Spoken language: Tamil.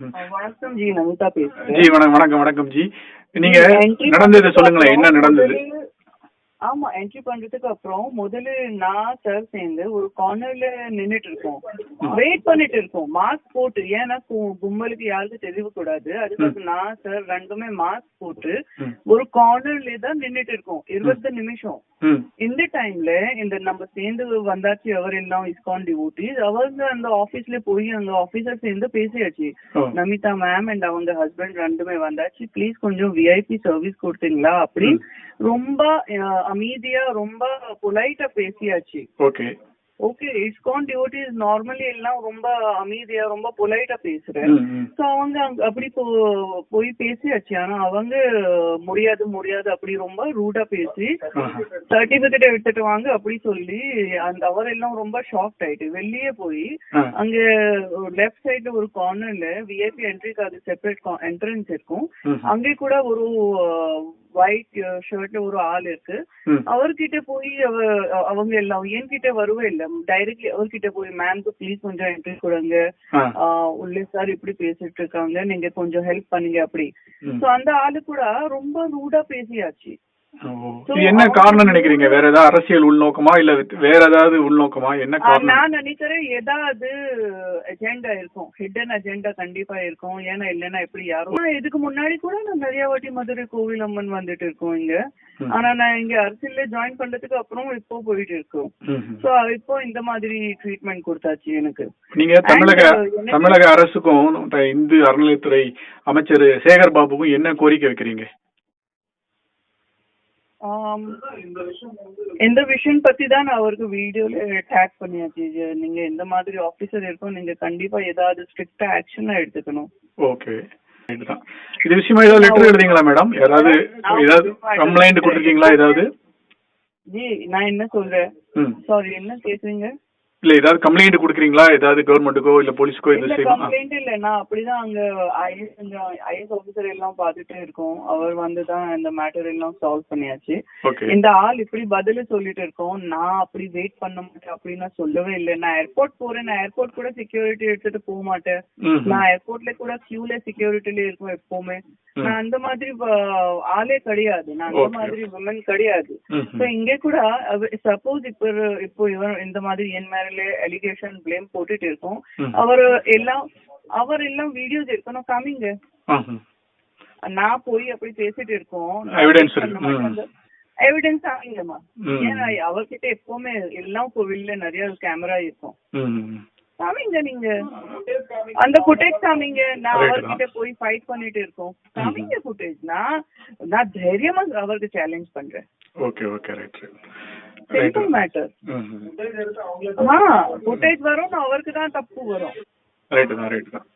வணக்கம் ஜி, நமிதா பேசுறேன். ஜி வணக்கம் வணக்கம் ஜி. நீங்க நடந்தது சொல்லுங்களேன், என்ன நடந்தது? ஆமா, என்ட்ரி பண்றதுக்கு அப்புறம் முதல்ல நான் சார் சேர்ந்து ஒரு கார்னர்ல நின்னுட்டு இருக்கோம், வெயிட் பண்ணிட்டு இருக்கோம் மாஸ்க் போட்டு. ஏன்னா கும்பலுக்கு யாருக்கும் தெரிய கூடாது, அதுக்கு நான் சார் ரெண்டுமே மாஸ்க் போட்டு ஒரு கார்னர்ல தான் நின்னுட்டு இருக்கோம் 20 நிமிஷம். இந்த டைம்ல இந்த நம்ம சேர்ந்து வந்தாச்சு, அவர் எல்லாம் இஸ்கான் டிவோட்டிஸ், அவங்க அந்த ஆபீஸ்ல போய் அங்க ஆபீசர் சேர்ந்து பேசியாச்சு. நமிதா மேம் அண்ட் அவங்க ஹஸ்பண்ட் ரெண்டுமே வந்தாச்சு, ப்ளீஸ் கொஞ்சம் விஐபி சர்வீஸ் கொடுத்தீங்களா அப்படி ரொம்ப அமைதியா ரொம்ப பொலைட்டா பேசியாச்சு. Okay okay, ISKCON devotees normally எல்லாம் ரொம்ப அமைதியா ரொம்ப பொலைட்டா பேசுறேன். சோ அவங்க அப்படி போய் பேசியாச்சு. ஆனா அவங்க முடியாது அப்படி ரொம்ப ரூடா பேசி சர்டிபிகேட் எடுத்துட்டு வாங்க அப்படி சொல்லி அந்த அவரெல்லாம் ரொம்ப ஷாக் ஆயிட்டு வெளியே போய் அங்க லெஃப்ட் சைட்ல ஒரு கார்னர்ல விஐபி என்ட்ரிக்கு செப்பரேட் என்ட்ரன்ஸ் இருக்கும், அங்கே கூட ஒரு ஒயிட் ஷர்ட்ல ஒரு ஆள் இருக்கு. அவர்கிட்ட போய் அவங்க எல்லாம் என்கிட்ட வரவே இல்லை, டைரக்ட்லி அவர்கிட்ட போய் மேம்க்கு ப்ளீஸ் கொஞ்சம் என்ட்ரி கொடுங்க, உள்ளே சார் இப்படி பேசிட்டு இருக்காங்க, நீங்க கொஞ்சம் ஹெல்ப் பண்ணுங்க அப்படி. சோ அந்த ஆளு கூட ரொம்ப ரூடா பேசியாச்சு. என்ன காரணம் நினைக்கிறீங்க? வேற ஏதாவது அரசியல் உள்நோக்கமா இல்ல வேற ஏதாவது உள்நோக்கமா? என்ன காரணம்? நான் நினைக்கிறேன் ஏதாவது அஜெண்டா இருக்கும், ஹிடன் அஜெண்டா கண்டிப்பா இருக்கும். ஏன்னா இல்லைன்னா எப்படி யாரும். இதுக்கு முன்னாடி கூட நான் நிறைய வாட்டி மதுரை கோவில் அம்மன் வந்துட்டு இருக்கோம் இங்க. ஆனா நான் இங்க அரசியல்ல ஜாயின் பண்றதுக்கு அப்புறம் இப்போ போயிட்டு இருக்கோம். சோ இப்போ இந்த மாதிரி ட்ரீட்மெண்ட் கொடுத்தாச்சு எனக்கு. நீங்க தமிழக அரசுக்கும் இந்து அறநிலையத்துறை அமைச்சர் சேகர் பாபுக்கும் என்ன கோரிக்கை வைக்கிறீங்க? இந்த விஷயம் பத்தி தான் அவருக்கு வீடியோல டேக் பண்ணியாச்சு. நீங்க இந்த மாதிரி ஆபீசர் இருக்கும், நீங்க கண்டிப்பா ஏதாவது ஸ்ட்ரிக்டா ஆக்ஷன் எடுத்துக்கணும். ஓகே, இது விஷயமா ஏதாவது லெட்டர் எழுதிங்களா மேடம்? ஏதாவது கம்ப்ளைண்ட் கொடுத்திருக்கீங்களா ஏதாவது? ஜி நான் என்ன சொல்றேன், சாரி என்ன கேக்குறீங்க? இல்ல ஏதாவது கம்ப்ளைண்ட் கொடுக்குறீங்களா ஏதாவது கவர்மெண்ட்டுக்கோ இல்ல போலீஸ்க்கோ? இல்ல கம்ப்ளைண்ட் இல்ல, நான் அப்படிதான் அங்க ஐஎஸ் ஆபீசர் எல்லாம் பாத்துட்டே இருக்கோம், அவர் வந்துதான் இந்த மேட்டர் எல்லாம் சால்வ் பண்ணியாச்சு. இந்த ஆள் இப்படி பதில சொல்லிட்டு இருக்கோம், நான் அப்படி வெயிட் பண்ண மாட்டேன் அப்படின்னு சொல்லவே இல்லை. நான் ஏர்போர்ட் போறேன், நான் ஏர்போர்ட் கூட செக்யூரிட்டி எடுத்துட்டு போக மாட்டேன், நான் ஏர்போர்ட்ல கூட கியூல செக்யூரிட்டில இருக்கும் எப்பவுமே. நான் அந்த மாதிரி ஆளே கிடையாது, நான் அந்த மாதிரி விமன் கிடையாது. இங்க கூட சப்போஸ் இப்போ இவர் இந்த மாதிரி என் மேல அலிகேஷன் பிளேம் போட்டுட்டு இருக்கோம், அவர் எல்லாம் வீடியோஸ் இருக்கணும் காமிங்க. நான் போய் அப்படி பேசிட்டு இருக்கோம், எவிடன்ஸ் காமிங்கம்மா. ஏன்னா அவர்கிட்ட எப்பவுமே எல்லாம் கோவில்ல நிறைய கேமரா இருக்கும், காமிங்க நீங்க அந்த ஃபுட்டேஜ் காமிங்க. நான் அவர்கிட்ட போய் ஃபைட் பண்ணிட்டு இருக்கோம், காமிங்க ஃபுட்டேஜ். நான் தைரியமா அவருக்கு சேலஞ்ச் பண்றேன். Okay okay right simple matter. Footage வரும், அவருக்கு தான் தப்பு வரும். ரைட் தான்.